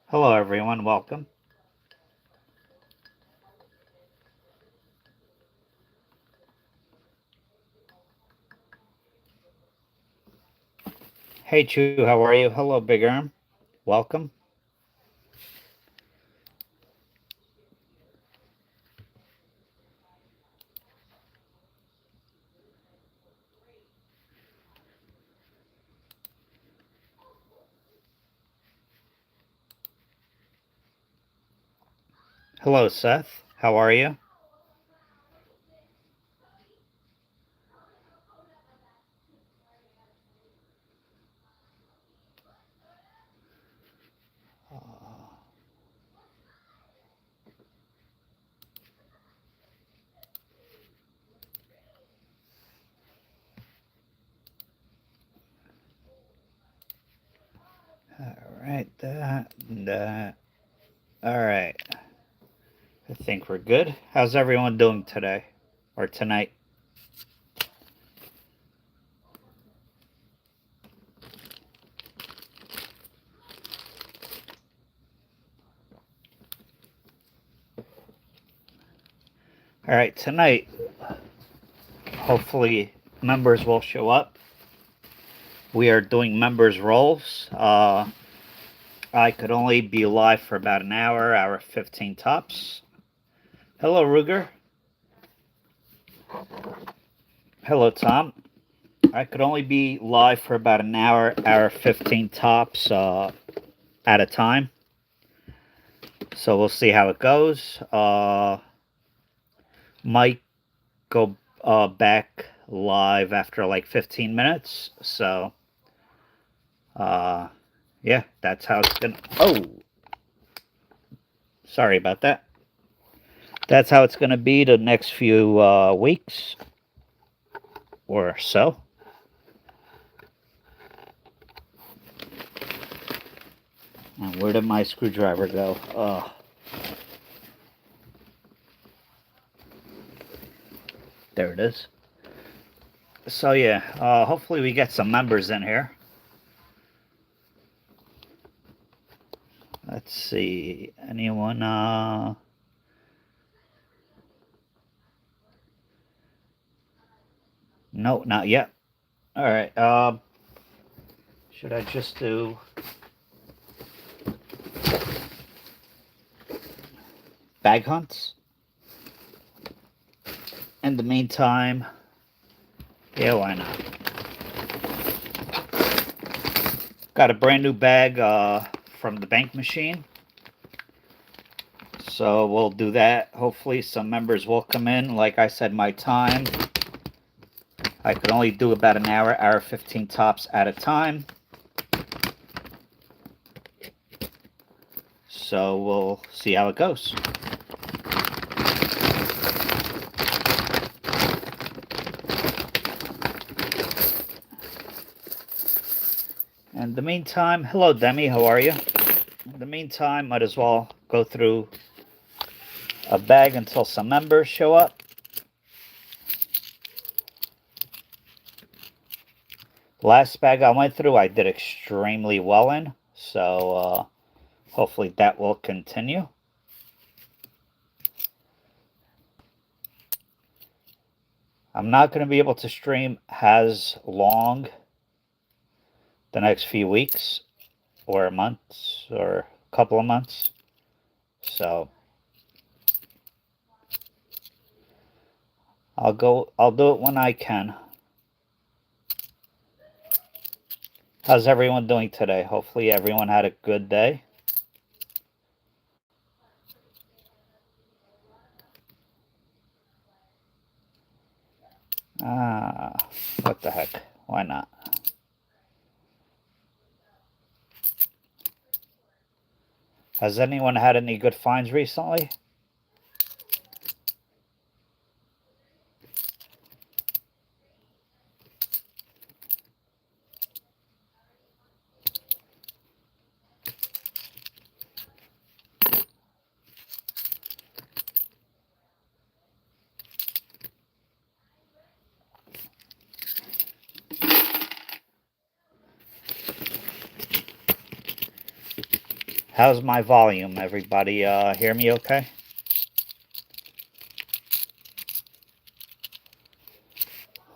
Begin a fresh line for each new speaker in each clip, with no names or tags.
Hello, everyone. Welcome. Hey, Chu. How are you? Hello, Big Arm. Welcome. Hello, Seth. How are you? All right. That. All right. I think we're good. How's everyone doing today or tonight? All right. Tonight, hopefully, members will show up. We are doing members' roles. I could only be live for about an hour 15 tops. Hello, Ruger. Hello, Tom. I could only be live for about an hour 15 tops at a time. So we'll see how it goes. Might go back live after like 15 minutes. So, uh, yeah, that's how it's gonna. Oh, sorry about that. That's how it's gonna be the next few weeks or so. And where did my screwdriver go? There it is. So yeah, hopefully we get some members in here. Let's see. Anyone? No, not yet. All right. Should I just do bag hunts? In the meantime, yeah, why not? Got a brand new bag from the bank machine. So we'll do that. Hopefully, some members will come in. Like I said, my time, I could only do about an hour 15 tops at a time. So we'll see how it goes. In the meantime, hello, Demi. How are you? In the meantime, might as well go through a bag until some members show up. Last bag I went through, I did extremely well in, so hopefully that will continue. I'm not going to be able to stream as long the next few weeks or months or a couple of months, so I'll do it when I can. How's everyone doing today? Hopefully everyone had a good day. Ah, what the heck? Why not? Has anyone had any good finds recently? How's my volume, everybody? Hear me okay?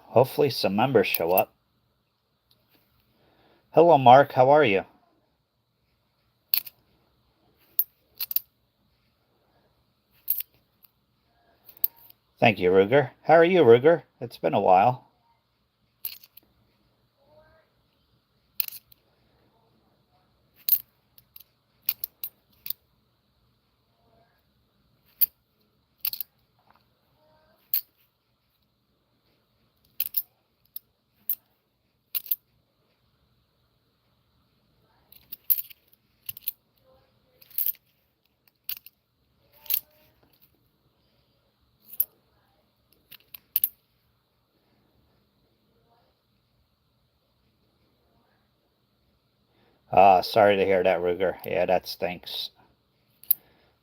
Hopefully some members show up. Hello, Mark. How are you? Thank you, Ruger. How are you, Ruger? It's been a while. Sorry to hear that, Ruger. Yeah, that stinks.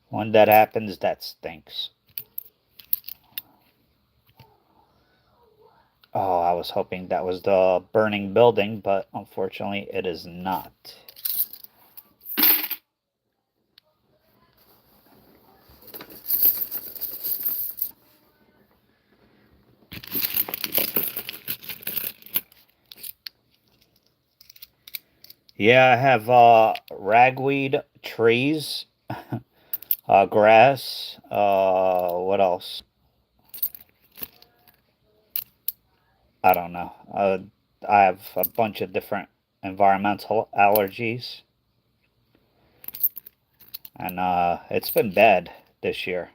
When that happens, that stinks. Oh, I was hoping that was the burning building, but unfortunately it is not. Yeah, I have ragweed trees, grass, what else? I don't know. I have a bunch of different environmental allergies, and it's been bad this year.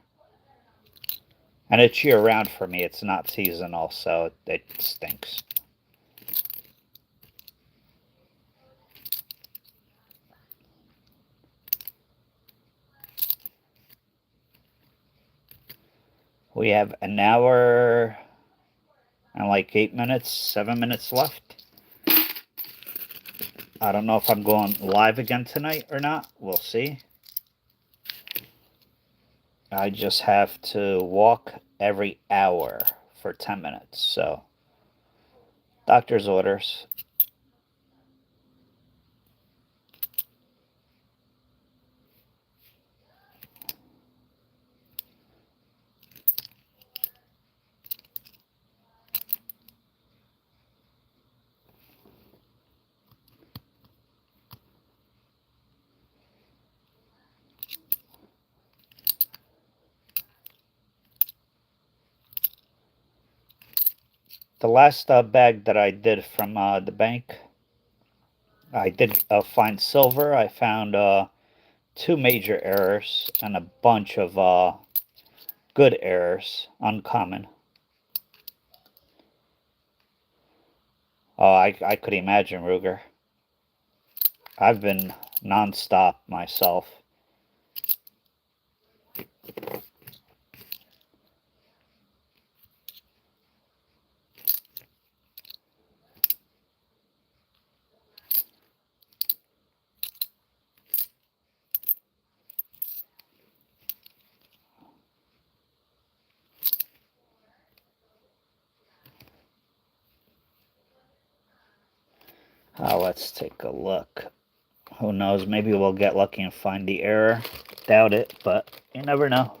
And it's year round for me. It's not seasonal, so it stinks. We have an hour and like 8 minutes, 7 minutes left. I don't know if I'm going live again tonight or not. We'll see. I just have to walk every hour for 10 minutes. So, doctor's orders. The last bag that I did from the bank, I did find silver. I found two major errors and a bunch of good errors, uncommon. Oh, I could imagine, Ruger. I've been nonstop myself. Let's take a look. Who knows? Maybe we'll get lucky and find the error. Doubt it, but you never know.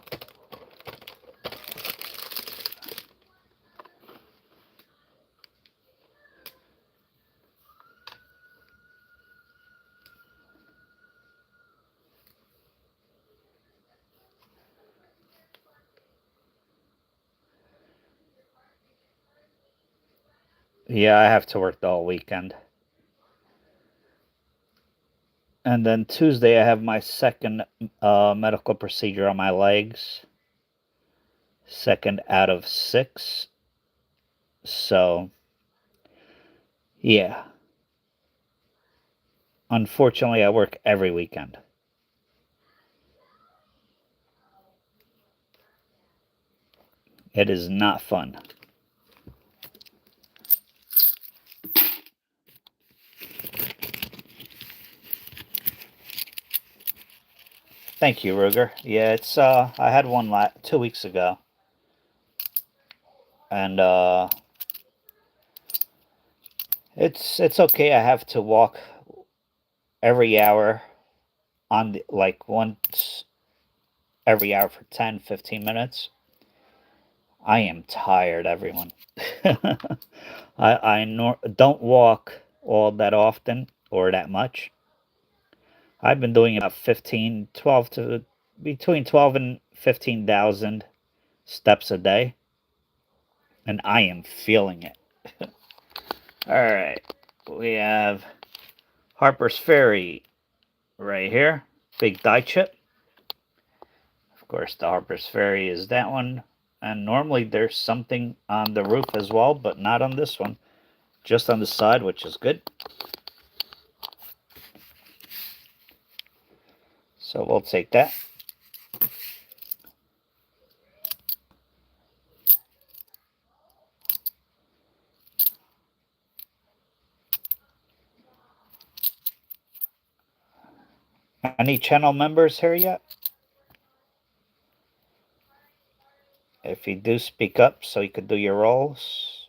Yeah, I have to work the whole weekend. And then Tuesday, I have my second medical procedure on my legs. Second out of six. So, yeah. Unfortunately, I work every weekend. It is not fun. Thank you, Ruger. Yeah, it's I had one 2 weeks ago, and it's okay. I have to walk every hour on the, like once every hour for 10, 15 minutes. I am tired, everyone. I don't walk all that often or that much. I've been doing about 15, 12 to between 12 and 15,000 steps a day, and I am feeling it. All right, we have Harper's Ferry right here, big die chip. Of course, the Harper's Ferry is that one, and normally there's something on the roof as well, but not on this one, just on the side, which is good. So we'll take that. Any channel members here yet? If you do, speak up so you could do your rolls.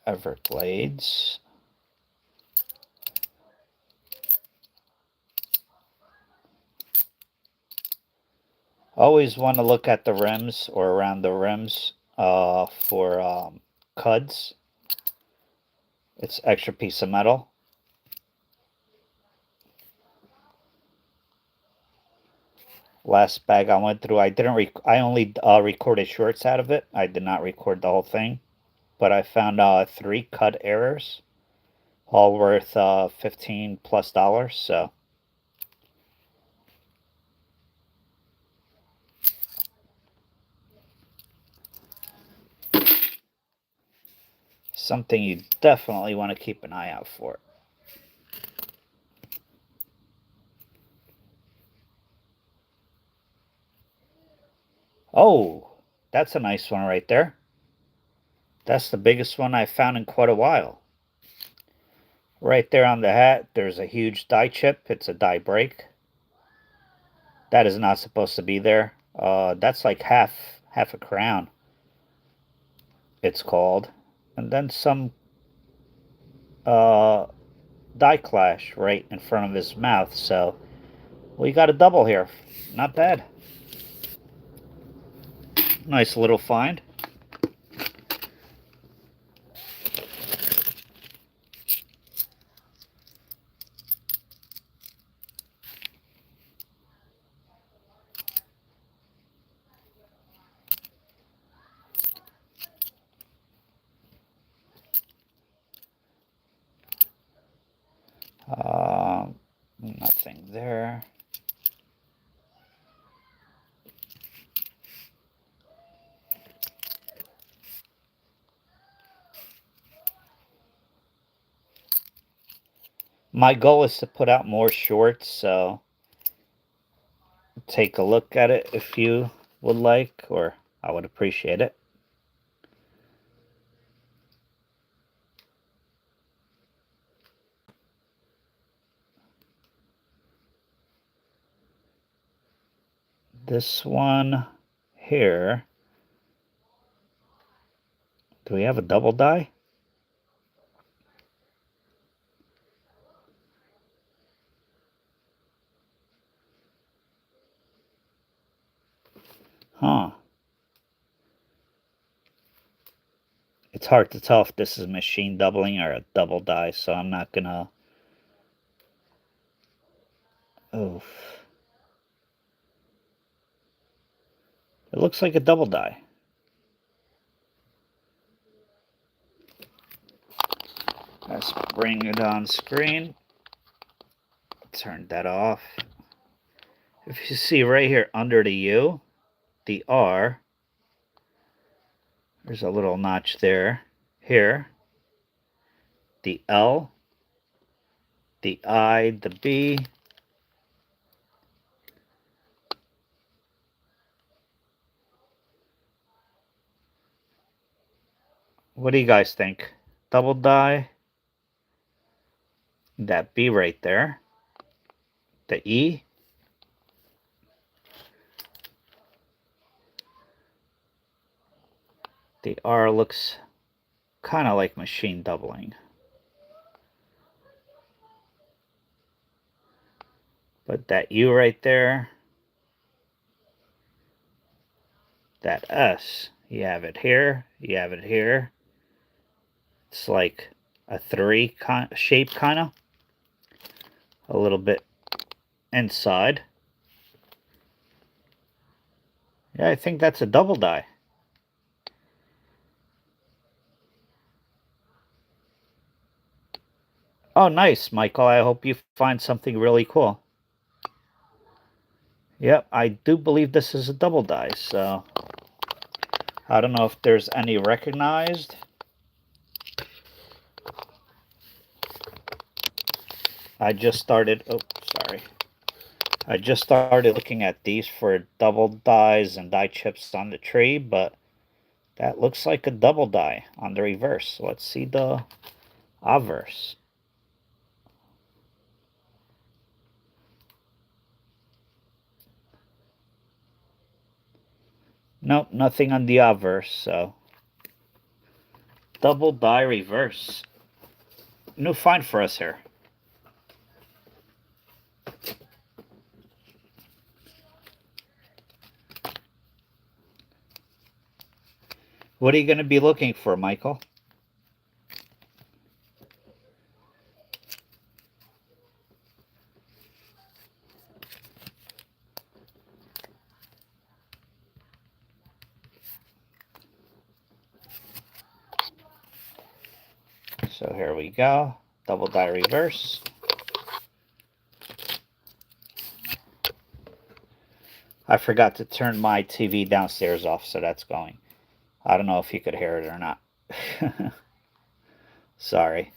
Everglades. Always want to look at the rims or around the rims for cuds. It's extra piece of metal. Last bag I went through, I didn't. I only recorded shorts out of it. I did not record the whole thing, but I found 3 cut errors, all worth $15+. So something you definitely want to keep an eye out for. Oh, that's a nice one right there. That's the biggest one I've found in quite a while. Right there on the hat, there's a huge die chip. It's a die break. That is not supposed to be there. That's like half a crown, it's called. And then some uh, die clash right in front of his mouth. So we got a double here. Not bad. Nice little find. Nothing there. My goal is to put out more shorts, so take a look at it if you would like, or I would appreciate it. This one here. Do we have a double die? Huh. It's hard to tell if this is machine doubling or a double die, so I'm not gonna... Oof. It looks like a double die. Let's bring it on screen. Turn that off. If you see right here under the U, the R, there's a little notch there. Here, the L, the I, the B, What do you guys think? Double die. That B right there. The E. The R looks kind of like machine doubling. But that U right there. That S. You have it here. You have it here. It's like a 3 shape, kind of. A little bit inside. Yeah, I think that's a double die. Oh, nice, Michael. I hope you find something really cool. Yep, I do believe this is a double die, so I don't know if there's any recognized. I just started, oh, sorry. I just started looking at these for double dies and die chips on the tree, but that looks like a double die on the reverse. So let's see the obverse. Nope, nothing on the obverse, so double die reverse. New find for us here. What are you going to be looking for, Michael? So here we go. Double die reverse. I forgot to turn my TV downstairs off, so that's going. I don't know if you could hear it or not. Sorry.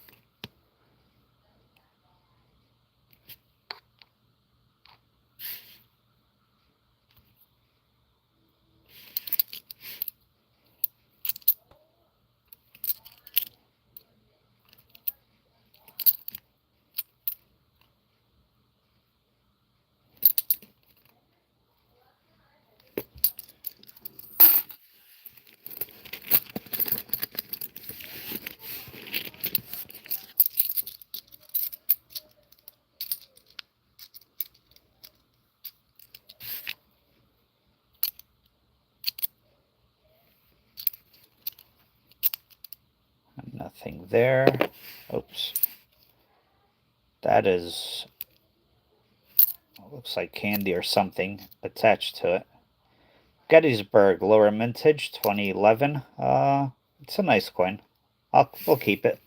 Nothing there. Oops. That is, looks like candy or something attached to it. Gettysburg, lower mintage, 2011. It's a nice coin. We'll keep it.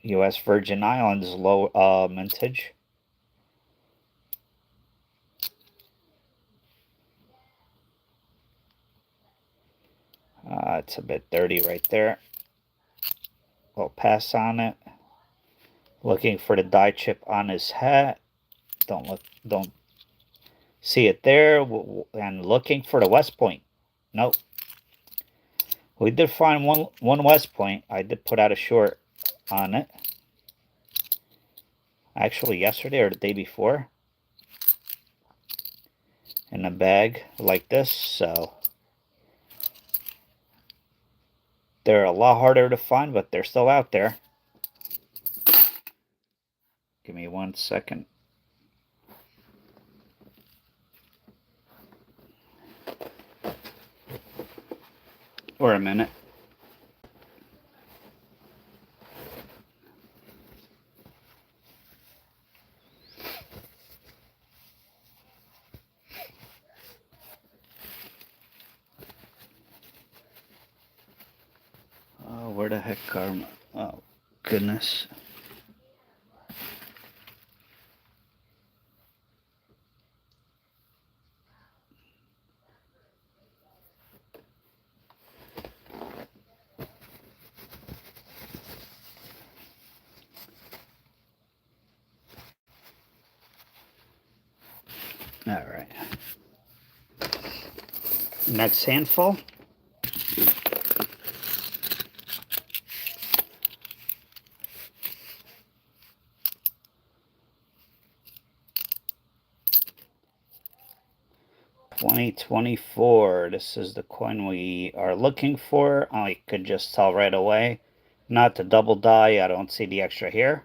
U.S. Virgin Islands, low mintage. It's a bit dirty right there. We'll pass on it. Looking for the die chip on his hat. Don't see it there. And looking for the West Point. Nope. We did find one West Point. I did put out a short on it. Actually, yesterday or the day before. In a bag like this. So they're a lot harder to find, but they're still out there. Give me 1 second. Or a minute. Oh, where the heck are my... Oh, goodness. All right. Next handful. $20.24. This is the coin we are looking for. I could just tell right away. Not the double die. I don't see the extra here.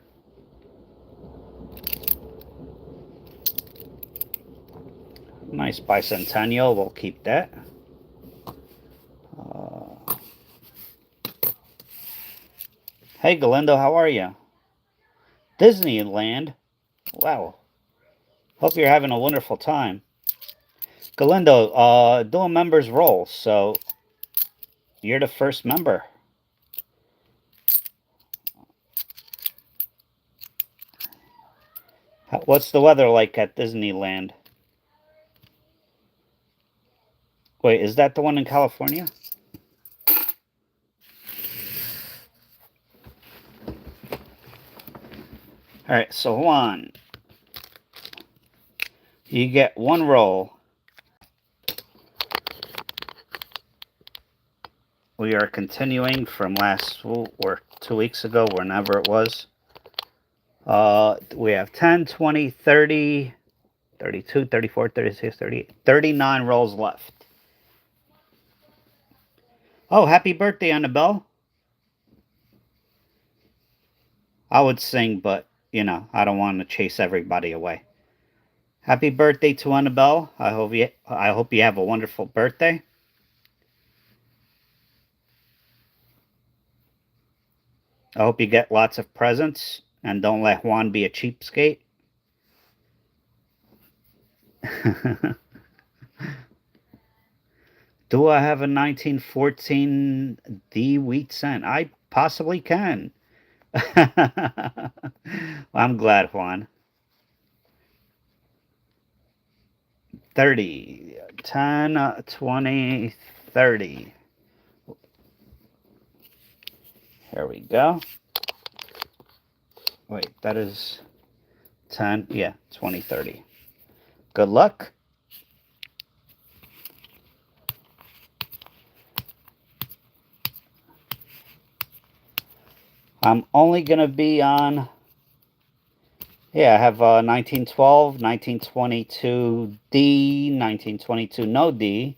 Nice bicentennial. We'll keep that. Hey, Galindo, how are you? Disneyland? Wow. Hope you're having a wonderful time. Galindo, do a member's role, so you're the first member. What's the weather like at Disneyland? Wait, is that the one in California? Alright, so Juan, you get one roll. We are continuing from last or 2 weeks ago, whenever it was. We have 10, 20, 30, 32, 34, 36, 38, 39 rolls left. Oh, happy birthday, Annabelle. I would sing, but, you know, I don't want to chase everybody away. Happy birthday to Annabelle. I hope you have a wonderful birthday. I hope you get lots of presents and don't let Juan be a cheapskate. Do I have a 1914 D wheat cent? I possibly can. I'm glad, Juan. 30, 10, 20, 30. Here we go. Wait, that is 10. Yeah, 20, 30. Good luck. I'm only going to be on, yeah, I have 1912, 1922 D, 1922 no D,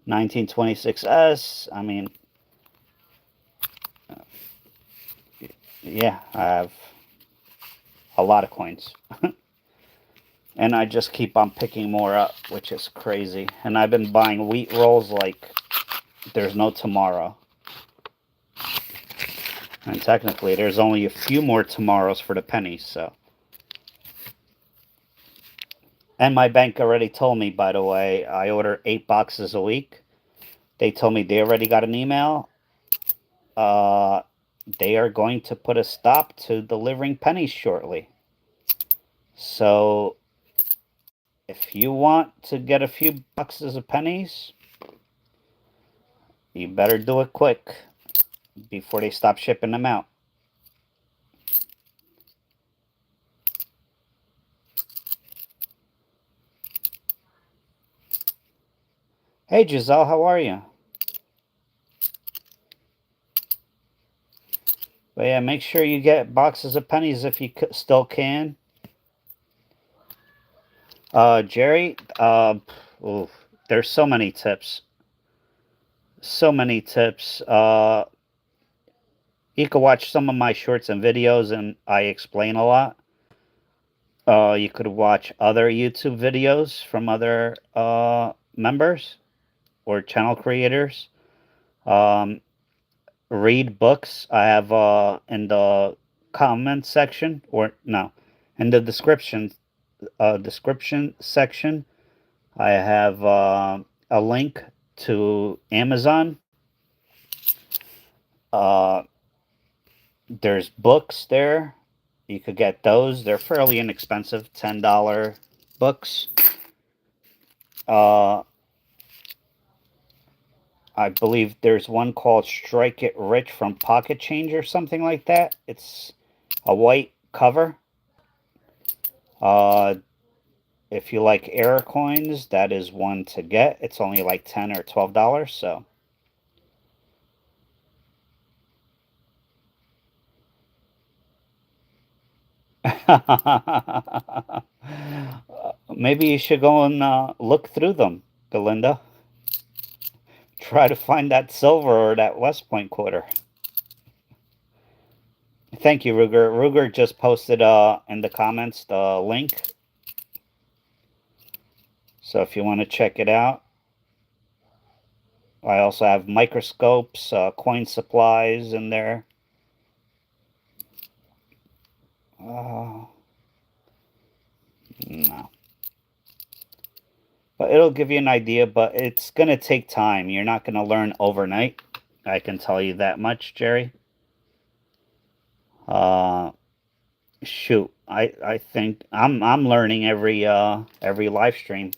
1926S. I mean, yeah, I have a lot of coins. And I just keep on picking more up, which is crazy. And I've been buying wheat rolls like there's no tomorrow. And technically, there's only a few more tomorrows for the pennies, so. And my bank already told me, by the way, I order 8 boxes a week. They told me they already got an email. They are going to put a stop to delivering pennies shortly. So, if you want to get a few boxes of pennies, you better do it quick before they stop shipping them out. Hey Giselle, how are you? But yeah, make sure you get boxes of pennies if you still can. Jerry, there's so many tips. So many tips. You can watch some of my shorts and videos, and I explain a lot. You could watch other YouTube videos from other members or channel creators. Read books. I have in the comment section, or no, in the description section, I have a link to Amazon. There's books there. You could get those. They're fairly inexpensive, $10 books. I believe there's one called Strike It Rich from Pocket Change or something like that. It's a white cover. if you like error coins, that is one to get. It's only like $10 or $12, so. Maybe you should go and look through them, Galinda. Try to find that silver or that West Point quarter. Thank you, Ruger. Ruger just posted in the comments the link. So if you want to check it out. I also have microscopes, coin supplies in there. No. But it'll give you an idea, but it's going to take time. You're not going to learn overnight. I can tell you that much, Jerry. Shoot, I think I'm learning every live stream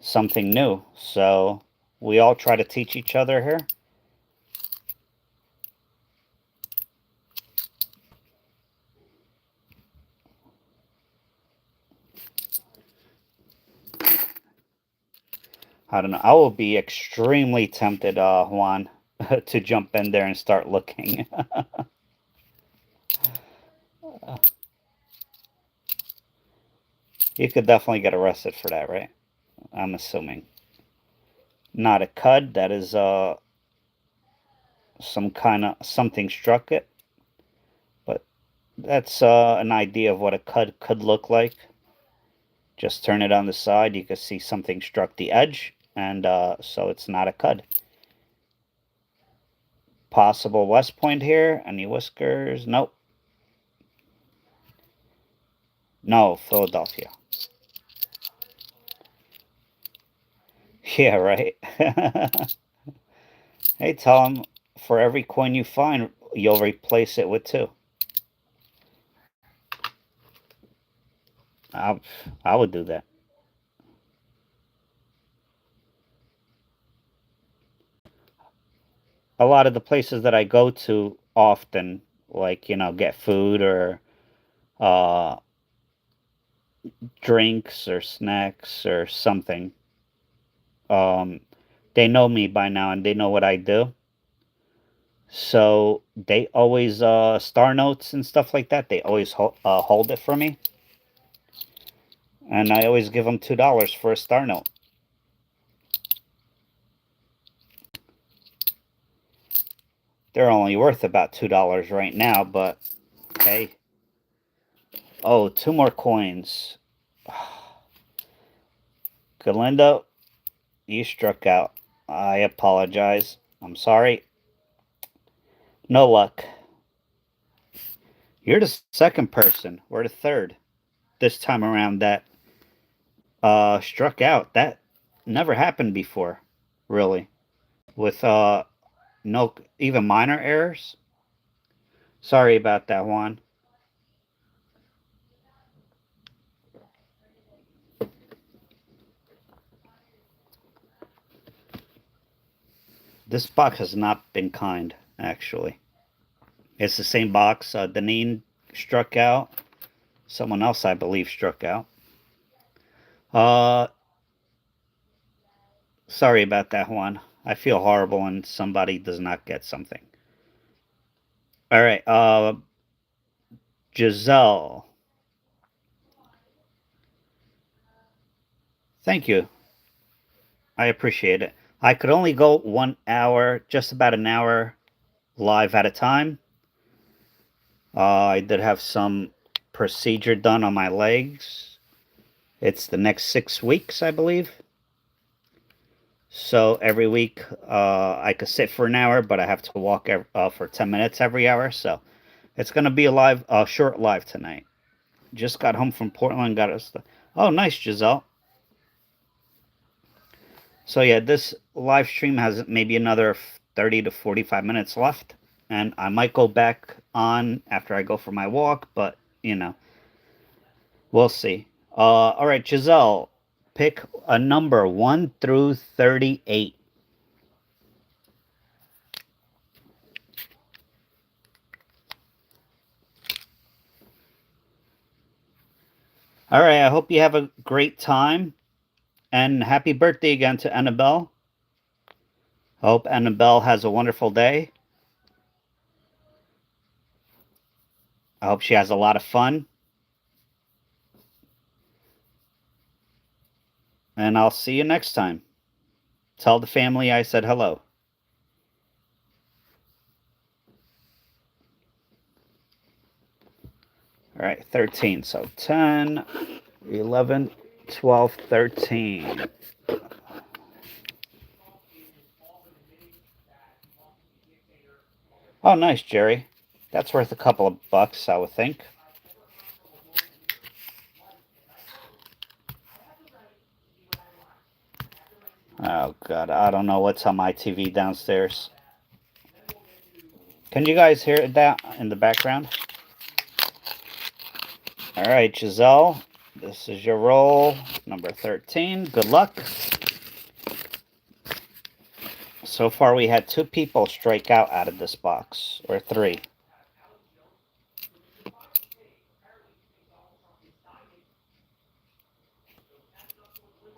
something new. So we all try to teach each other here. I don't know. I will be extremely tempted, Juan, to jump in there and start looking. You could definitely get arrested for that, right? I'm assuming. Not a cud. That is some kind of something struck it. But that's an idea of what a cud could look like. Just turn it on the side. You can see something struck the edge, and so it's not a cud. Possible West Point here. Any whiskers? Nope. No, Philadelphia. Yeah, right. Hey, tell them for every coin you find, you'll replace it with two. I would do that. A lot of the places that I go to often, like, get food or uh, drinks or snacks or something, um, they know me by now and they know what I do. So they always, star notes and stuff like that, they always hold it for me. And I always give them $2 for a star note. They're only worth about $2 right now, but hey. Oh, two more coins. Galindo, you struck out. I apologize. I'm sorry. No luck. You're the second person. We're the third. This time around that struck out. That never happened before, really. With no even minor errors. Sorry about that, Juan. This box has not been kind, actually. It's the same box. Deneen struck out. Someone else, I believe, struck out. Uh, Sorry about that, Juan. I feel horrible when somebody does not get something. All right, Giselle. Thank you. I appreciate it. I could only go 1 hour, just about an hour live at a time. I did have some procedure done on my legs. It's the next 6 weeks, I believe. So every week I could sit for an hour, but I have to walk for 10 minutes every hour. So it's going to be a short live tonight. Just got home from Portland. Got us. Oh, nice, Giselle. So yeah, this live stream has maybe another 30 to 45 minutes left, and I might go back on after I go for my walk, but we'll see. All right, Giselle, pick a number 1 through 38. All right, I hope you have a great time. And happy birthday again to Annabelle. I hope Annabelle has a wonderful day. I hope she has a lot of fun. And I'll see you next time. Tell the family I said hello. All right, 13. So 10, 11, 12, 13. Oh, nice, Jerry. That's worth a couple of bucks, I would think. Oh, God. I don't know what's on my TV downstairs. Can you guys hear that in the background? All right, Giselle. This is your roll, number 13. Good luck. So far, we had 2 people strike out of this box, or 3.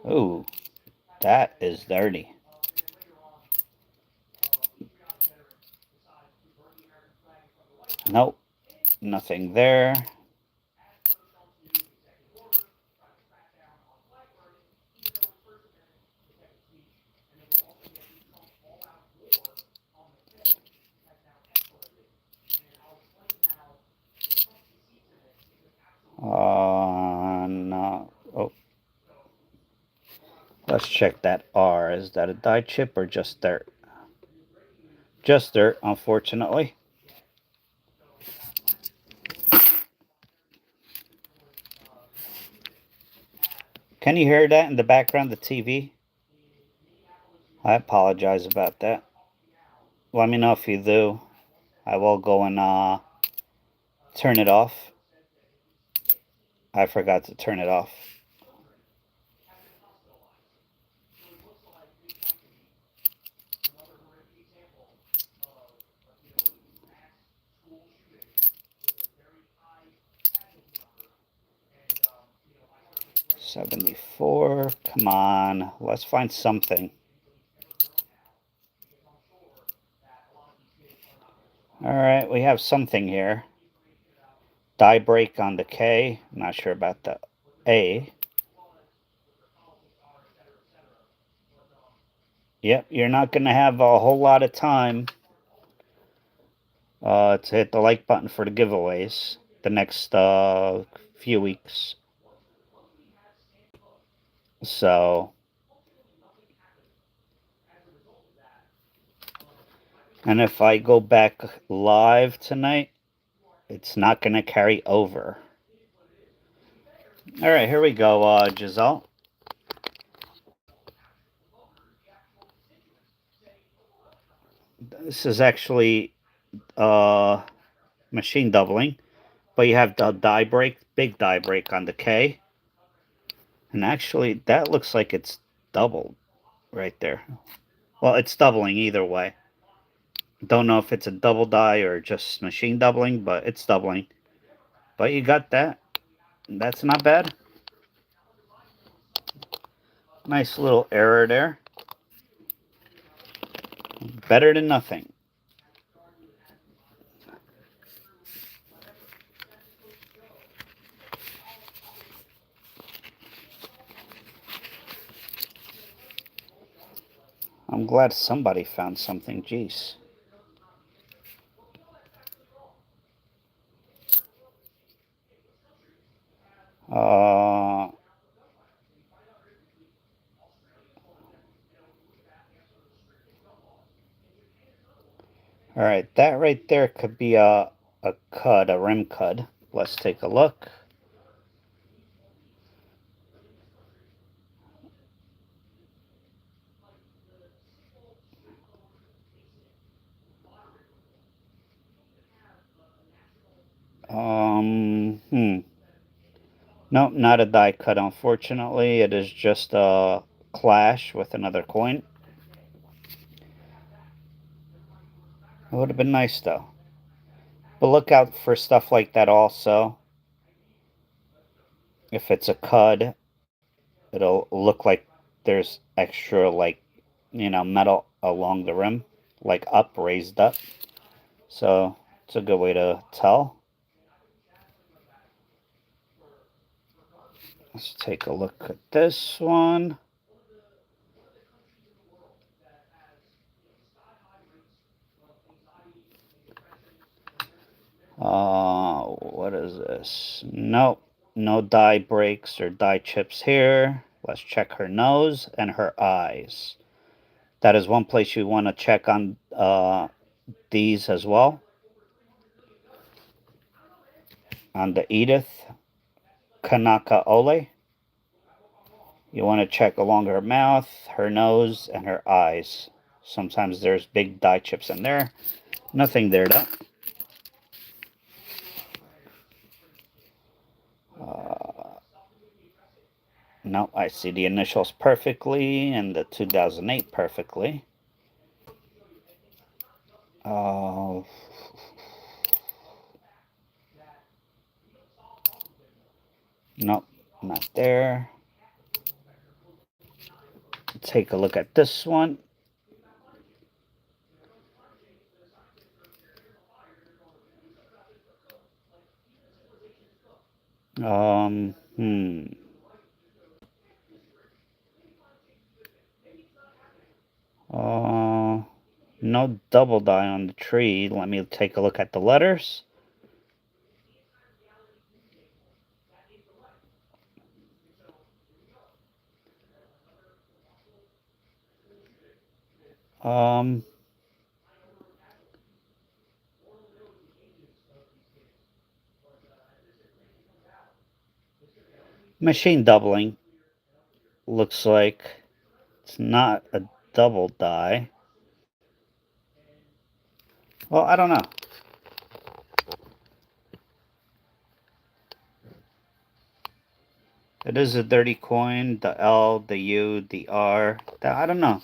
Ooh, that is dirty. Nope, nothing there. No. Oh, let's check that R. Is that a die chip or just dirt? Just dirt, unfortunately. Can you hear that in the background, the TV? I apologize about that. Let me know if you do. I will go and turn it off. I forgot to turn it off. $74. Come on. Let's find something. Alright, we have something here. Die break on the K. Not sure about the A. Yep, you're not going to have a whole lot of time to hit the like button for the giveaways the next few weeks. So, and if I go back live tonight, it's not going to carry over. All right, here we go, Giselle. This is actually machine doubling, but you have the die break, big die break on the K. And actually, that looks like it's doubled right there. Well, it's doubling either way. Don't know if it's a double die or just machine doubling, but it's doubling. But you got that. That's not bad. Nice little error there. Better than nothing. I'm glad somebody found something. Jeez. All right, that right there could be a cud, a rim cud. Let's take a look. Hmm. Nope, not a die cut, unfortunately. It is just a clash with another coin. It would have been nice, though. But look out for stuff like that also. If it's a cud, it'll look like there's extra, like, metal along the rim, like raised up. So it's a good way to tell. Let's take a look at this one. What is this? Nope, no die breaks or die chips here. Let's check her nose and her eyes. That is one place you want to check on these as well. On the Edith Kanaka Ole, you want to check along her mouth, her nose, and her eyes. Sometimes there's big die chips in there. Nothing there though. No, I see the initials perfectly and the 2008 perfectly. Oh, nope, not there. Take a look at this one. Um, hmm. No double die on the tree. Let me take a look at the letters. Um, Machine doubling. Looks like it's not a double die. Well, I don't know. It is a dirty coin. The L, the U, the R. I don't know.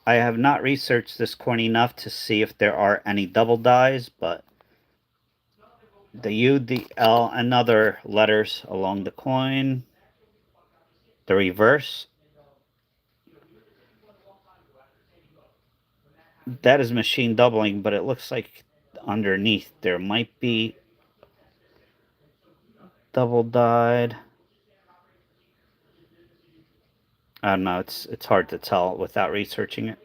I have not researched this coin enough to see if there are any double dies, but the U, the L, and other letters along the coin. The reverse. That is machine doubling, but it looks like underneath there might be double dyed. I don't know. It's hard to tell without researching it.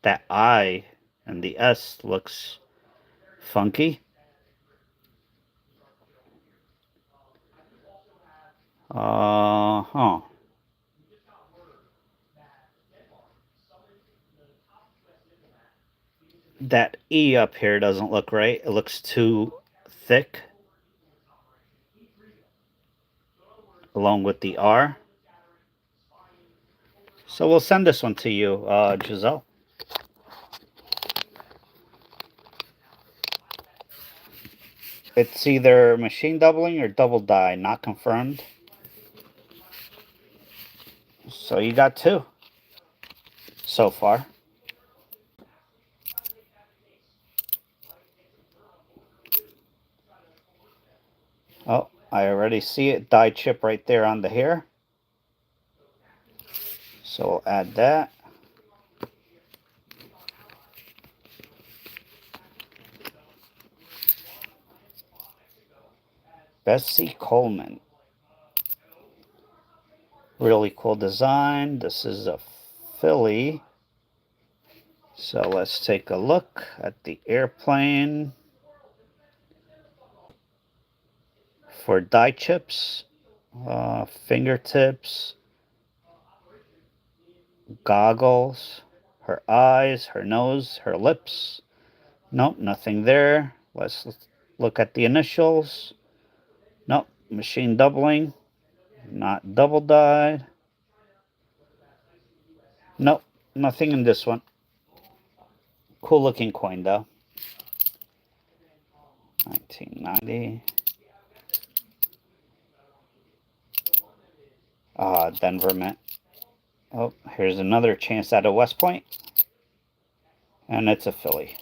That I and the S looks funky. Huh. That E up here doesn't look right. It looks too thick. Along with the R. So we'll send this one to you, Giselle. It's either machine doubling or double die, not confirmed. So you got two so far. Oh, I already see it. Die chip right there on the hair. So we'll add that. Bessie Coleman. Really cool design. This is a Philly. So let's take a look at the airplane. For die chips, fingertips, goggles, her eyes, her nose, her lips. Nope, nothing there. Let's look at the initials. Nope, machine doubling. Not double dyed. Nope, nothing in this one. Cool looking coin though. 1990. Denver Mint. Oh, here's another chance at a West Point. And it's a Philly.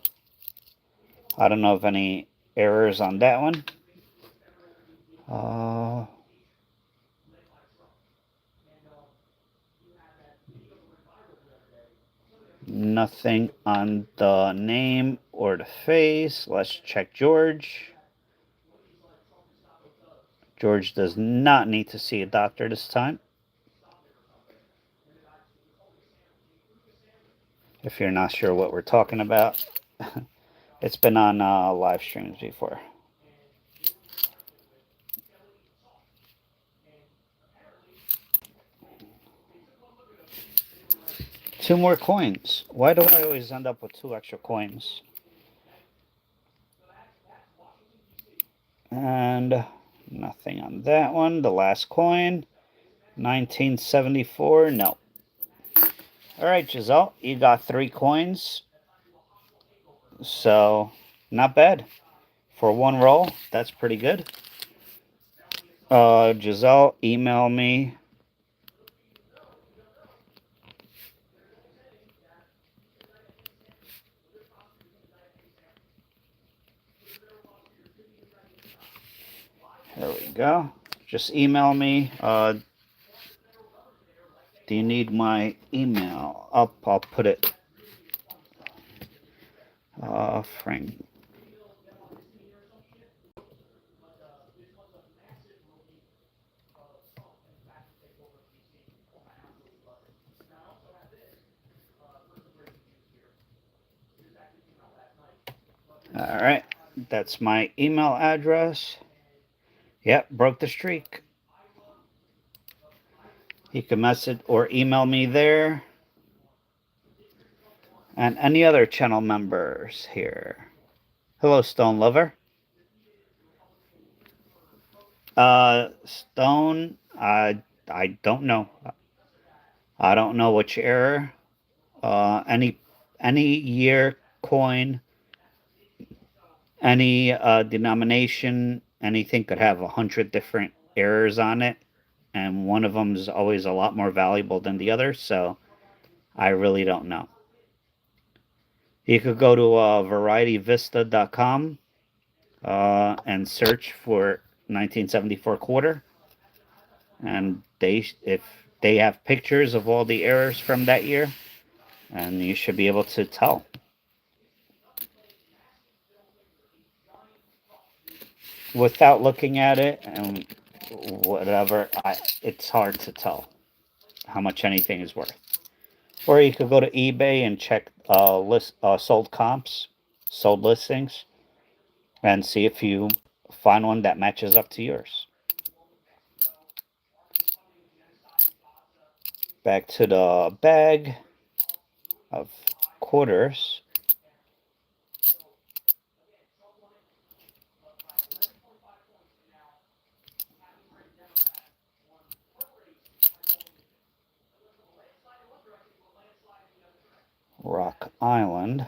I don't know of any errors on that one. Nothing on the name or the face. Let's check George. George does not need to see a doctor this time. If you're not sure what we're talking about, it's been on live streams before. Two more coins. Why do I always end up with two extra coins? And nothing on that one. The last coin. 1974. No. All right, Giselle, you got 3 coins. So, not bad. For one roll, that's pretty good. Giselle, email me. There we go. Just email me. Do you need my email? I'll put it. Frank. All right. That's my email address. Yep, broke the streak. You can message or email me there. And any other channel members here. Hello, Stone Lover. Stone, I don't know. I don't know which error. Any year, coin, any denomination, anything could have 100 different errors on it, and one of them is always a lot more valuable than the other. So I really don't know. You could go to varietyvista.com and search for 1974 quarter, and if they have pictures of all the errors from that year, and you should be able to tell. Without looking at it and whatever, it's hard to tell how much anything is worth. Or you could go to eBay and check sold comps, sold listings, and see if you find one that matches up to yours. Back to the bag of quarters. Rock Island.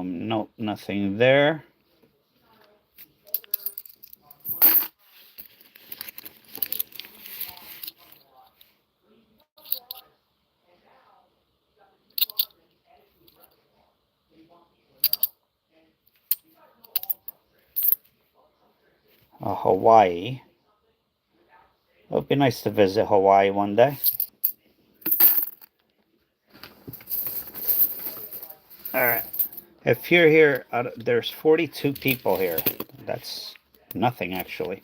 Nope, nothing there. Hawaii. It would be nice to visit Hawaii one day. All right. If you're here, there's 42 people here. That's nothing, actually.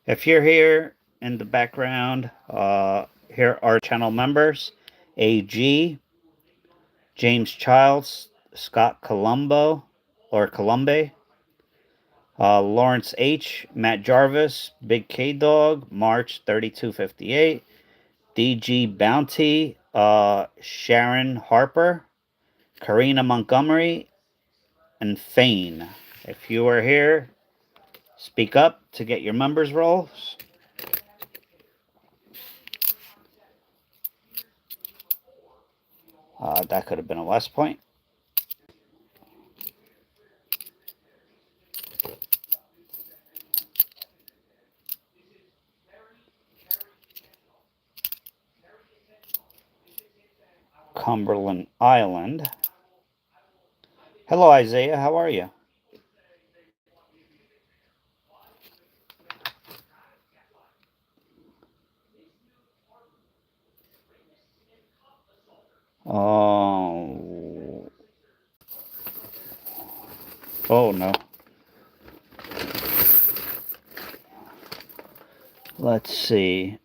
If you're here in the background, here are channel members. AG, James Childs, Scott Colombo, or Colombe, Lawrence H, Matt Jarvis, Big K Dog, March 3258, DG Bounty, Sharon Harper, Karina Montgomery, and Fane. If you are here, speak up to get your members rolls. That could have been a West Point. Cumberland Island. Hello, Isaiah. How are you? Oh. Oh no. Let's see.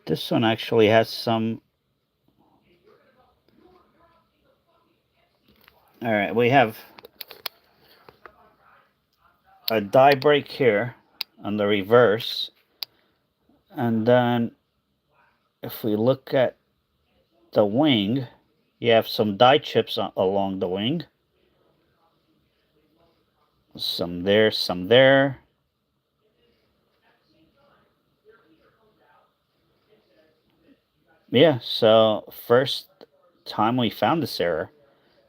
This one actually has some. All right, we have a die break here on the reverse, and then if we look at the wing, you have some die chips along the wing. Some there, some there. Yeah, so first time we found this error.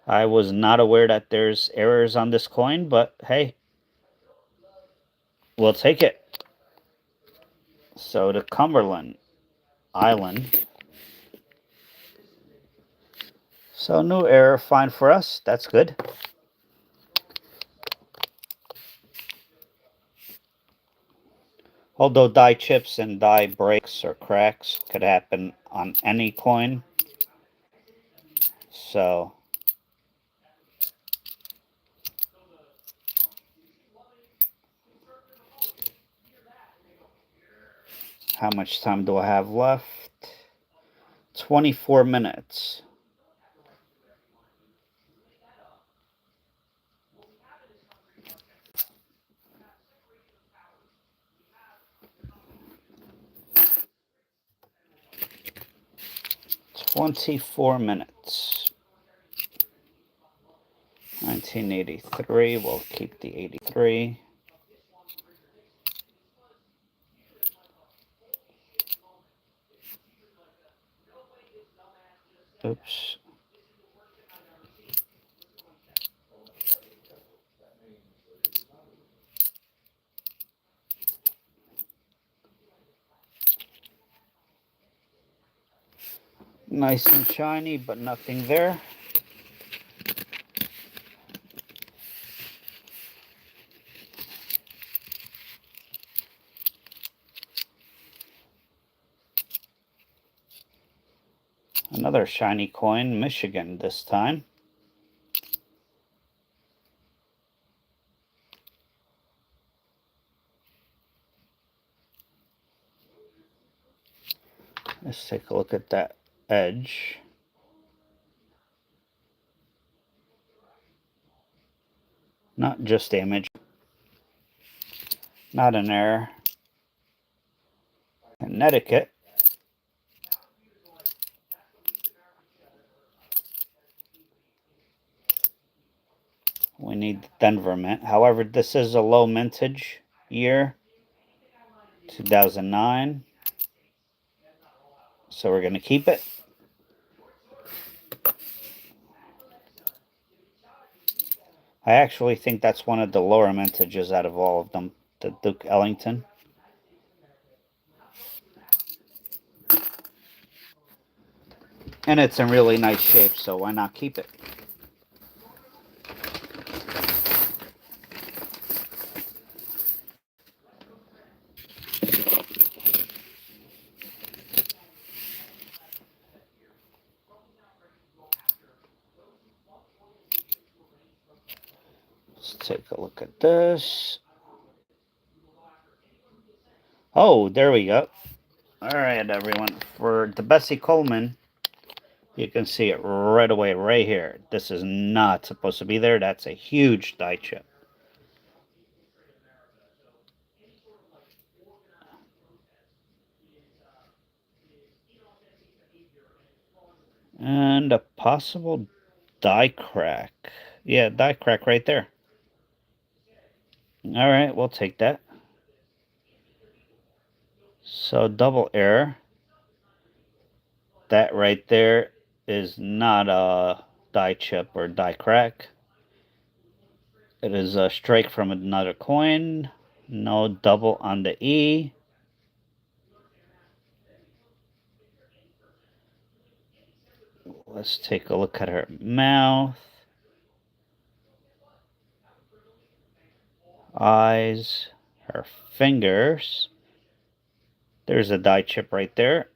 I was not aware that there's errors on this coin, but hey, we'll take it. So the Cumberland Island. So no error, fine for us. That's good. Although die chips and die breaks or cracks could happen on any coin. So how much time do I have left? 24 minutes. $24 minutes. 1983. We'll keep the 83. Oops. Nice and shiny, but nothing there. Another shiny coin, Michigan this time. Let's take a look at that edge. Not just damage. Not an error. Connecticut. We need Denver Mint. However, this is a low mintage year. 2009. So we're going to keep it. I actually think that's one of the lower mintages out of all of them. The Duke Ellington. And it's in really nice shape, so why not keep it? Let's take a look at this. Oh, there we go. All right, everyone. For the Bessie Coleman, you can see it right away, right here. This is not supposed to be there. That's a huge die chip. And a possible die crack. Yeah, die crack right there. All right, we'll take that. So double error. That right there is not a die chip or die crack. It is a strike from another coin. No double on the E. Let's take a look at her mouth. eyes, her fingers. There's a die chip right there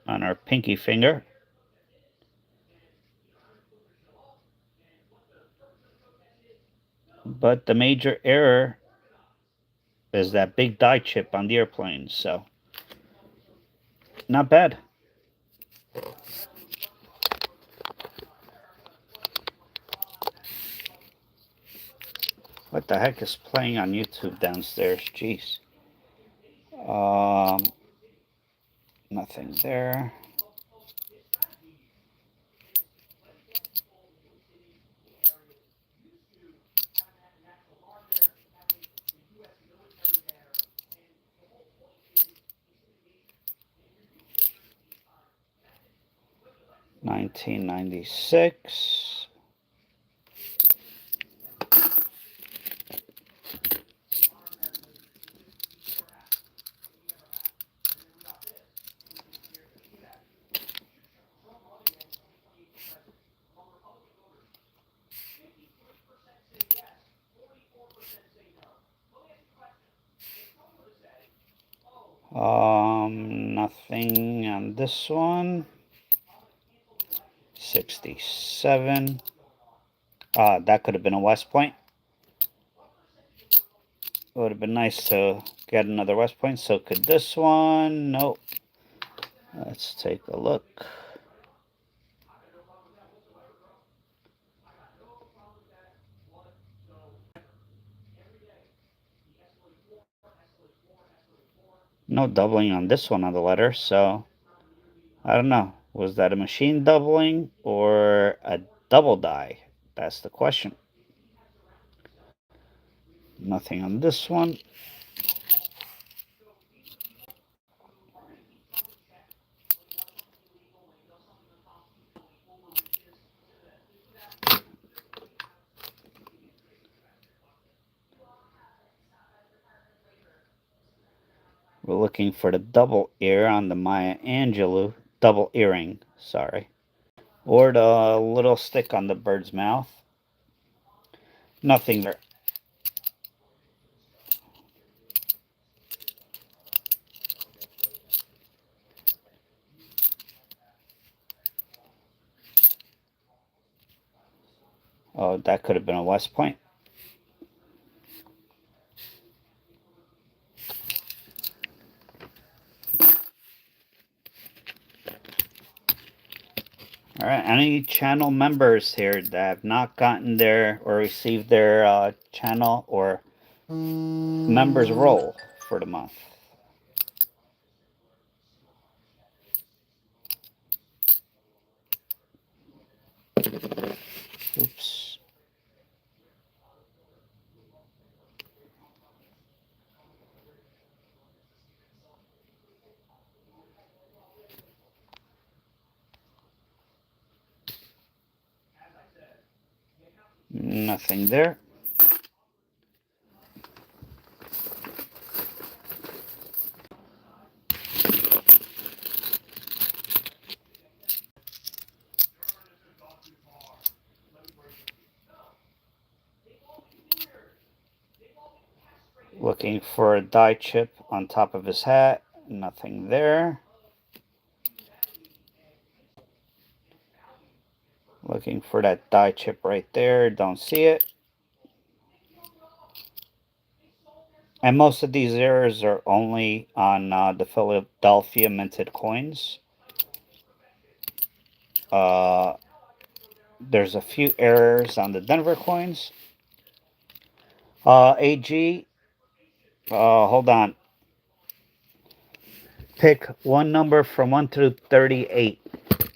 on our pinky finger. But the major error is that big die chip on the airplane, so not bad. What the heck is playing on YouTube downstairs? Jeez. Nothing there. $19.96. Nothing on this one. 67. That could have been a West Point. It would have been nice to get another West Point. So could this one? Nope. Let's take a look. No doubling on this one on the letter, so I don't know. Was that a machine doubling or a double die? That's the question. Nothing on this one. We're looking for the double ear on the Maya Angelou. Double earring, sorry. Or the little stick on the bird's mouth. Nothing there. Oh, that could have been a West Point. All right, any channel members here that have not gotten their or received their channel or members roll for the month? Oops. Nothing there. Looking for a die chip on top of his hat. Nothing there. Looking for that die chip right there. Don't see it. And most of these errors are only on the Philadelphia minted coins. There's a few errors on the Denver coins. AG, hold on. Pick one number from 1 through 38.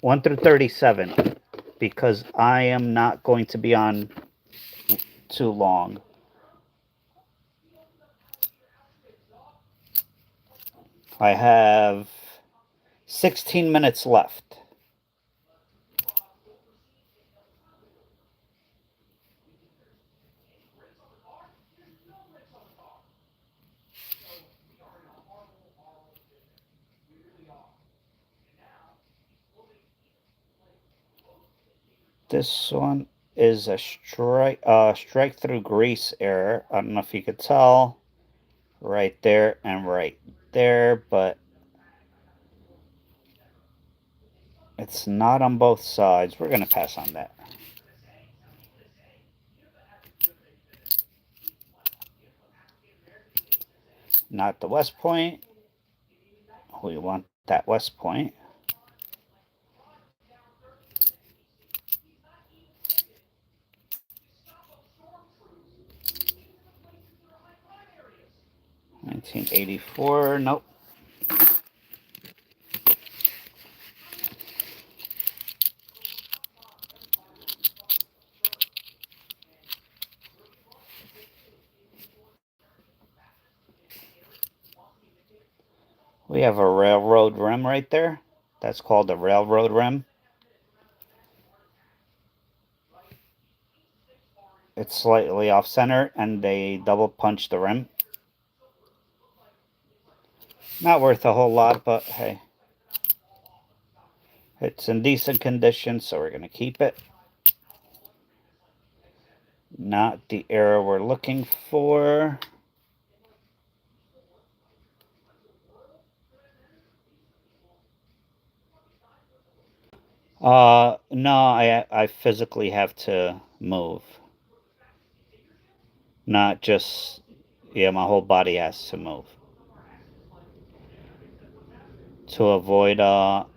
1 through 37. Because I am not going to be on too long. I have 16 minutes left. This one is a strike through grease error. I don't know if you could tell right there and right there, but it's not on both sides. We're going to pass on that. Not the west point. We want that west point. $19.84. Nope. We have a railroad rim right there. That's called the railroad rim. It's slightly off center and they double punch the rim. Not worth a whole lot, but hey. It's in decent condition, so we're going to keep it. Not the error we're looking for. No, I physically have to move. Not just, yeah, my whole body has to move. To avoid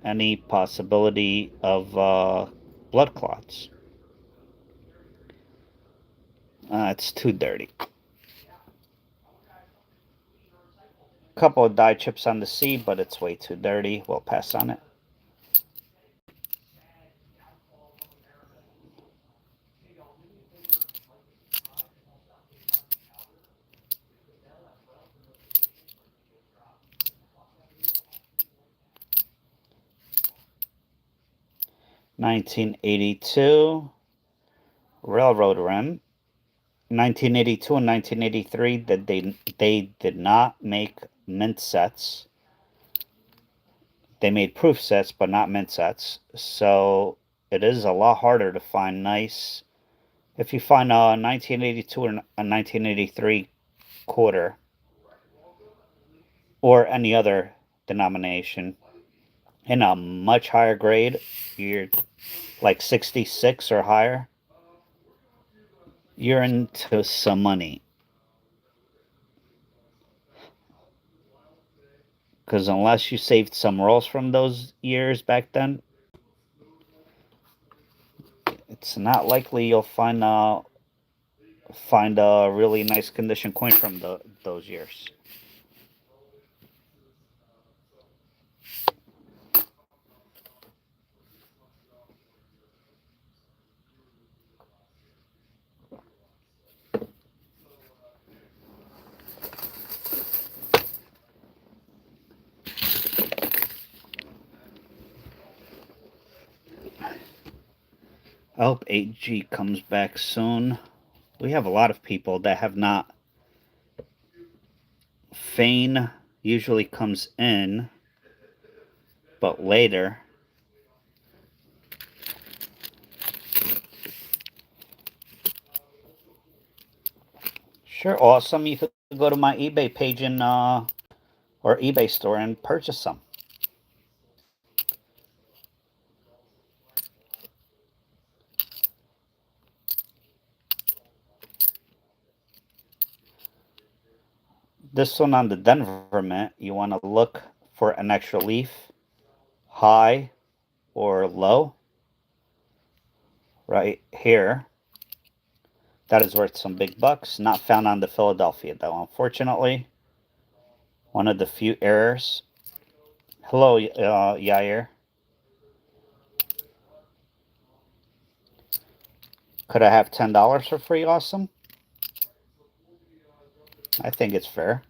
any possibility of blood clots. It's too dirty. Couple of dye chips on the C, but it's way too dirty. We'll pass on it. $19.82 railroad rim. 1982 and 1983 that they did not make mint sets. They made proof sets, but not mint sets. So it is a lot harder to find nice. If you find a 1982 or a 1983 quarter or any other denomination in a much higher grade, you're like 66 or higher, you're into some money. Because unless you saved some rolls from those years back then, it's not likely you'll find a really nice condition coin from those years. I hope 8G comes back soon. We have a lot of people that have not. Fane usually comes in, but later. Sure, awesome. You could go to my eBay page and or eBay store and purchase some. This one on the Denver Mint, you want to look for an extra leaf, high or low, right here. That is worth some big bucks. Not found on the Philadelphia, though, unfortunately. One of the few errors. Hello, Yair. Could I have $10 for free? Awesome. I think it's fair.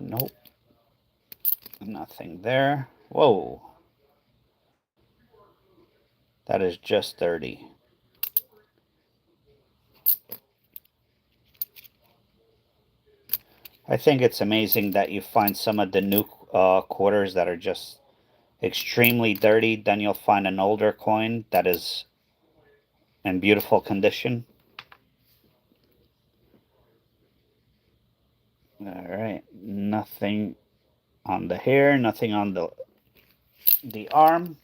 Nope. Nothing there. Whoa. That is just 30. I think it's amazing that you find some of the new quarters that are just extremely dirty. Then you'll find an older coin that is in beautiful condition. All right, nothing on the hair, nothing on the arm.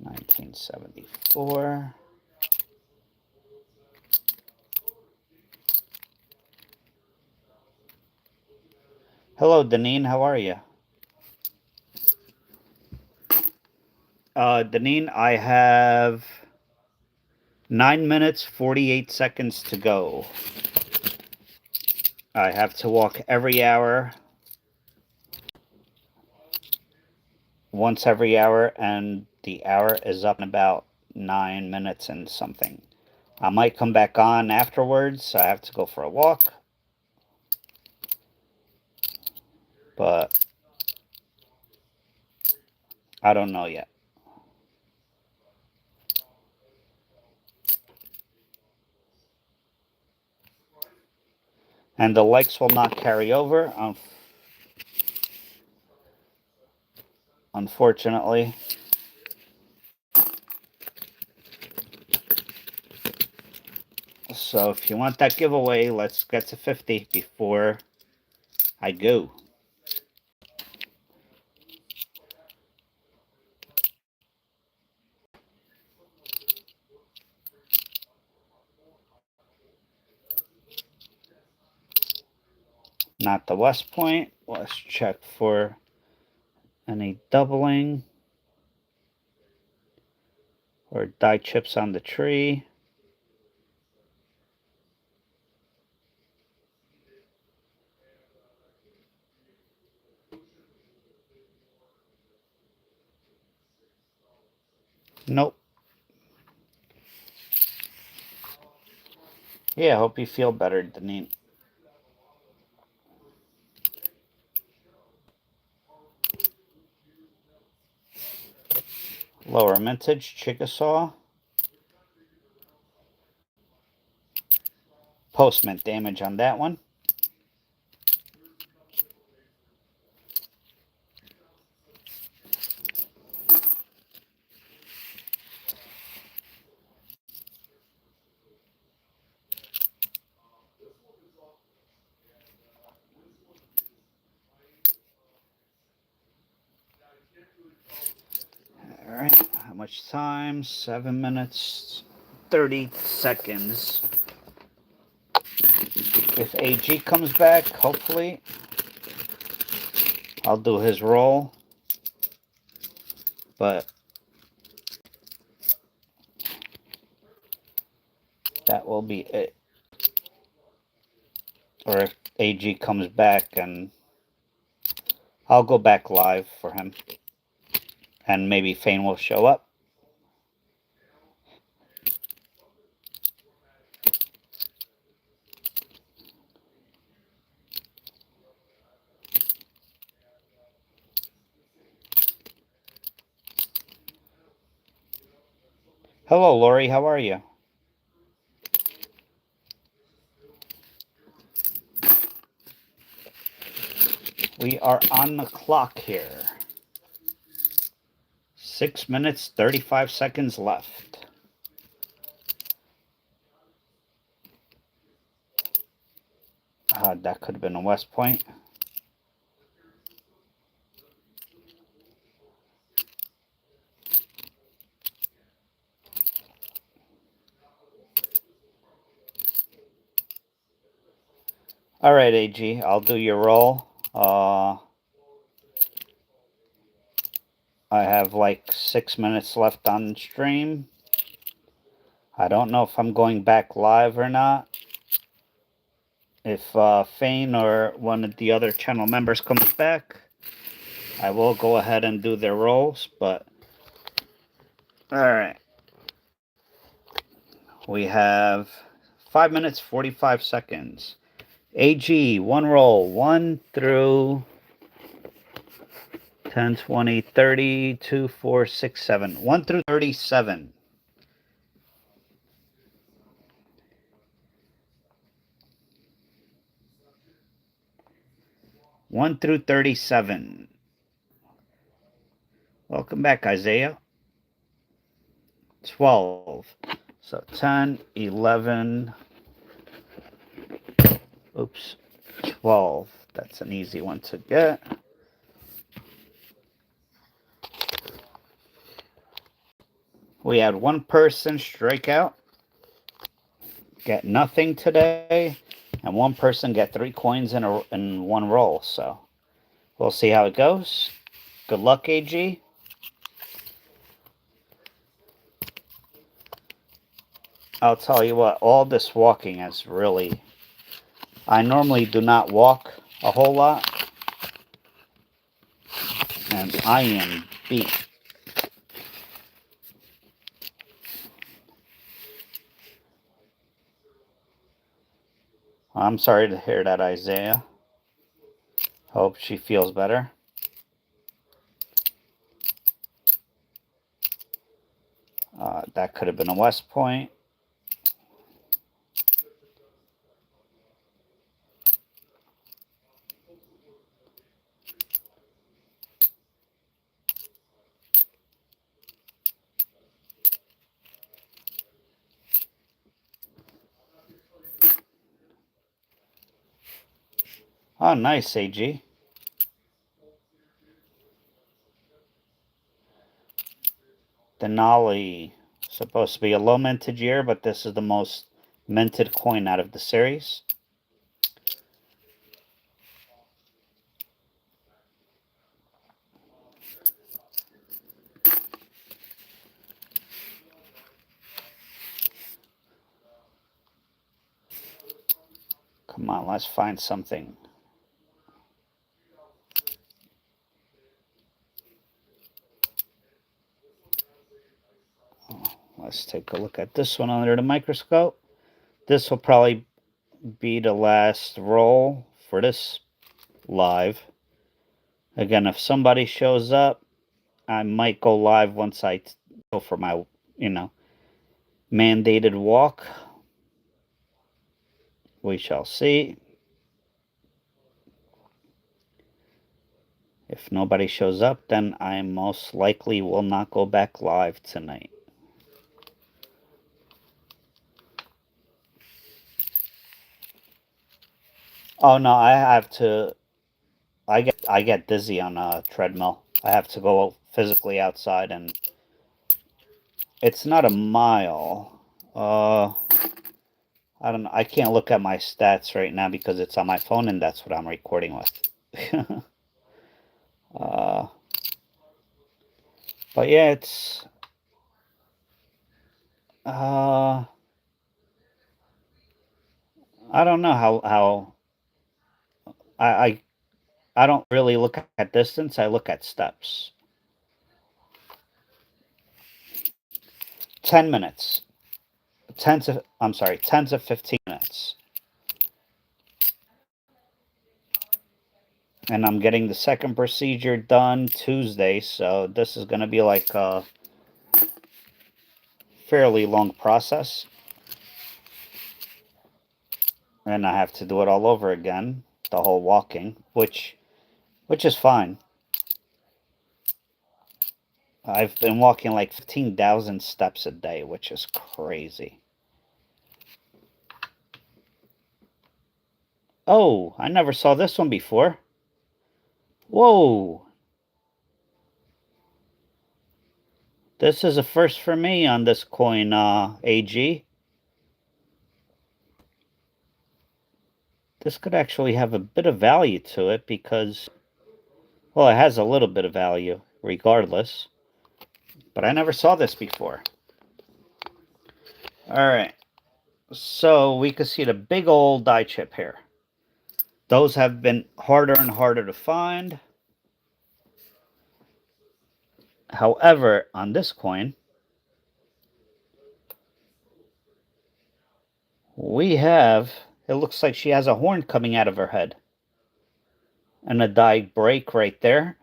$19.74. Hello, Deneen. How are you? Deneen, I have 9 minutes, 48 seconds to go. I have to walk every hour, once every hour, and the hour is up in about 9 minutes and something. I might come back on afterwards. I have to go for a walk. But I don't know yet. And the likes will not carry over, unfortunately. So if you want that giveaway, let's get to 50 before I go. Not the West Point. Let's check for any doubling or die chips on the tree. Nope. Yeah, hope you feel better, Deneen. Lower mintage, Chickasaw. Postment damage on that one. All right, how much time? 7 minutes, 30 seconds. If AG comes back, hopefully, I'll do his roll. But that will be it. Or if AG comes back, and I'll go back live for him. And maybe Fane will show up. Hello, Lori. How are you? We are on the clock here. 6 minutes, 35 seconds left. That could have been a West Point. All right, AG, I'll do your roll. I have like 6 minutes left on stream. I don't know if I'm going back live or not. If Fane or one of the other channel members comes back, I will go ahead and do their rolls, but... All right. We have 5 minutes, 45 seconds. AG, one roll, 1 through 10, 20, 30, 2, 4, 6, 7. 1 through 37. One through 37. Welcome back, Isaiah. 12. So 10, 11. Oops. 12. That's an easy one to get. We had one person strike out, get nothing today, and one person get 3 coins in one roll. So we'll see how it goes. Good luck, AG. I'll tell you what, all this walking is really... I normally do not walk a whole lot, and I am beat. I'm sorry to hear that, Isaiah. Hope she feels better. That could have been a West Point. Oh, nice, AG. Denali. Supposed to be a low mintage year, but this is the most minted coin out of the series. Come on, let's find something. Let's take a look at this one under the microscope. This will probably be the last roll for this live. Again, if somebody shows up, I might go live once I go for my, mandated walk. We shall see. If nobody shows up, then I most likely will not go back live tonight. Oh no, I have to. I get dizzy on a treadmill. I have to go physically outside, and it's not a mile. I don't know. I can't look at my stats right now because it's on my phone, and that's what I'm recording with. But yeah, it's I don't know how I I don't really look at distance. I look at steps. 10 minutes. 10 to 15 minutes. And I'm getting the second procedure done Tuesday, so this is going to be like a fairly long process. And I have to do it all over again, the whole walking, which is fine. I've been walking like 15,000 steps a day, which is crazy. Oh, I never saw this one before. Whoa. This is a first for me on this coin, AG. This could actually have a bit of value to it because, well, it has a little bit of value regardless. But I never saw this before. Alright. So we can see the big old die chip here. Those have been harder and harder to find. However, on this coin, we have, it looks like she has a horn coming out of her head. And a die break right there.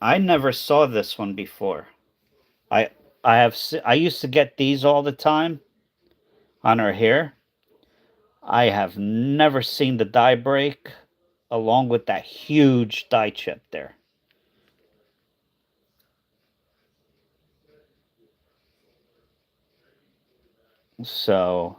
I never saw this one before. I I used to get these all the time on her hair. I have never seen the die break along with that huge die chip there. So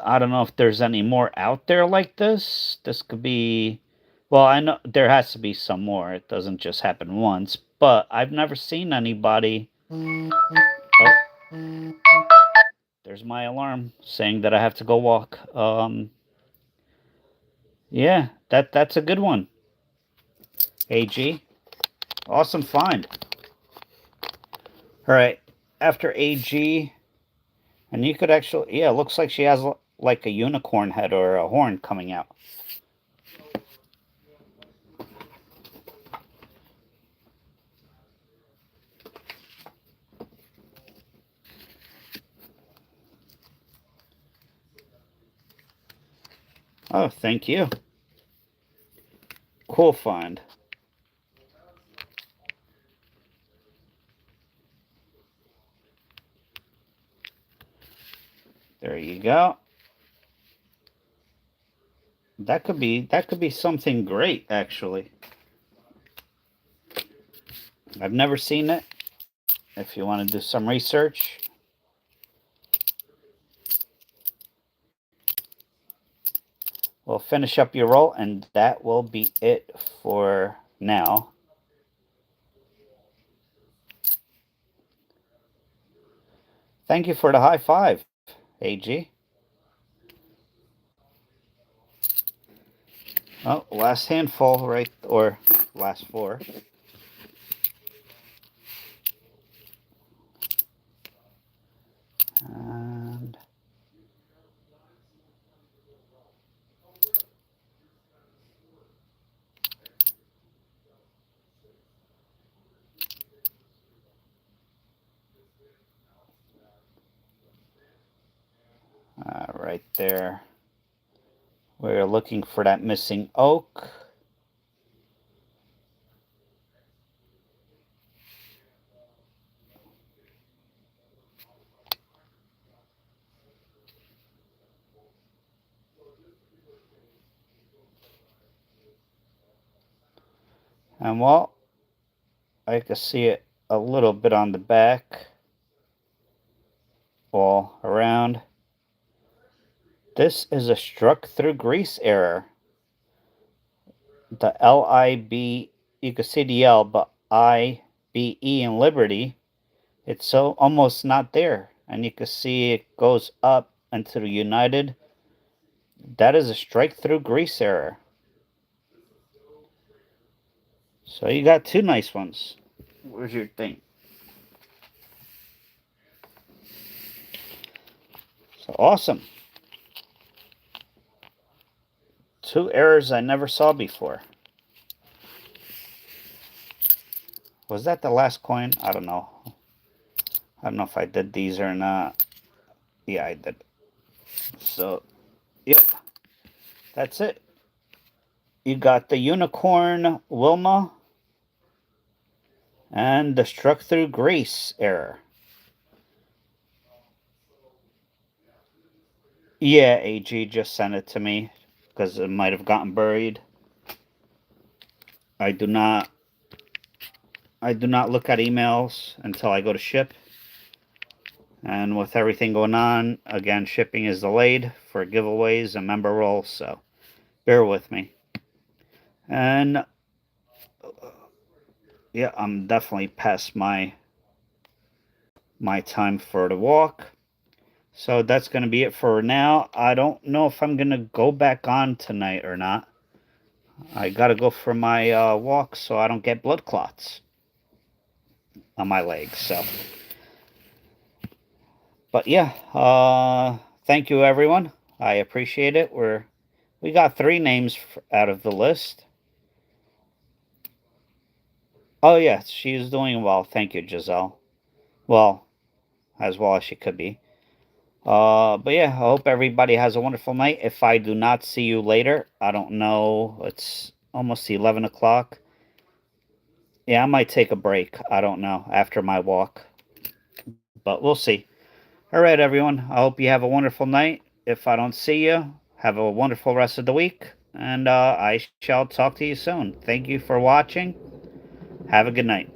I don't know if there's any more out there like this. This could be, well, I know there has to be some more. It doesn't just happen once, but I've never seen anybody. Oh, there's my alarm saying that I have to go walk. Yeah, that's a good one. AG, awesome find. All right, after AG, and you could actually, yeah, it looks like she has like a unicorn head or a horn coming out. Oh, thank you. Cool find. There you go. That could be something great actually. I've never seen it. If you want to do some research, we'll finish up your roll and that will be it for now. Thank you for the high five, AG. Oh, last handful, right? Or last four. And right there. We're looking for that missing oak. And well, I can see it a little bit on the back, all around. This is a struck through grease error. The LIB, you can see the L, but IBE in Liberty, it's so almost not there. And you can see it goes up into the United. That is a strike through grease error. So you got two nice ones. Where's your thing? So awesome. Two errors I never saw before. Was that the last coin? I don't know. I don't know if I did these or not. Yeah, I did. So, yeah, that's it. You got the unicorn Wilma and the struck through grace error. Yeah, AG just sent it to me because it might have gotten buried. I do not look at emails until I go to ship. And with everything going on, again, shipping is delayed for giveaways and member rolls, so bear with me. And yeah, I'm definitely past my time for the walk. So that's going to be it for now. I don't know if I'm going to go back on tonight or not. I got to go for my walk so I don't get blood clots on my legs. So, but yeah, thank you everyone. I appreciate it. We got 3 names out of the list. Oh yeah, she is doing well. Thank you, Giselle. Well, as well as she could be. But yeah, I hope everybody has a wonderful night. If I do not see you later, I don't know. It's almost 11 o'clock. Yeah, I might take a break. I don't know after my walk, but we'll see. All right, everyone. I hope you have a wonderful night. If I don't see you, have a wonderful rest of the week, and I shall talk to you soon. Thank you for watching. Have a good night.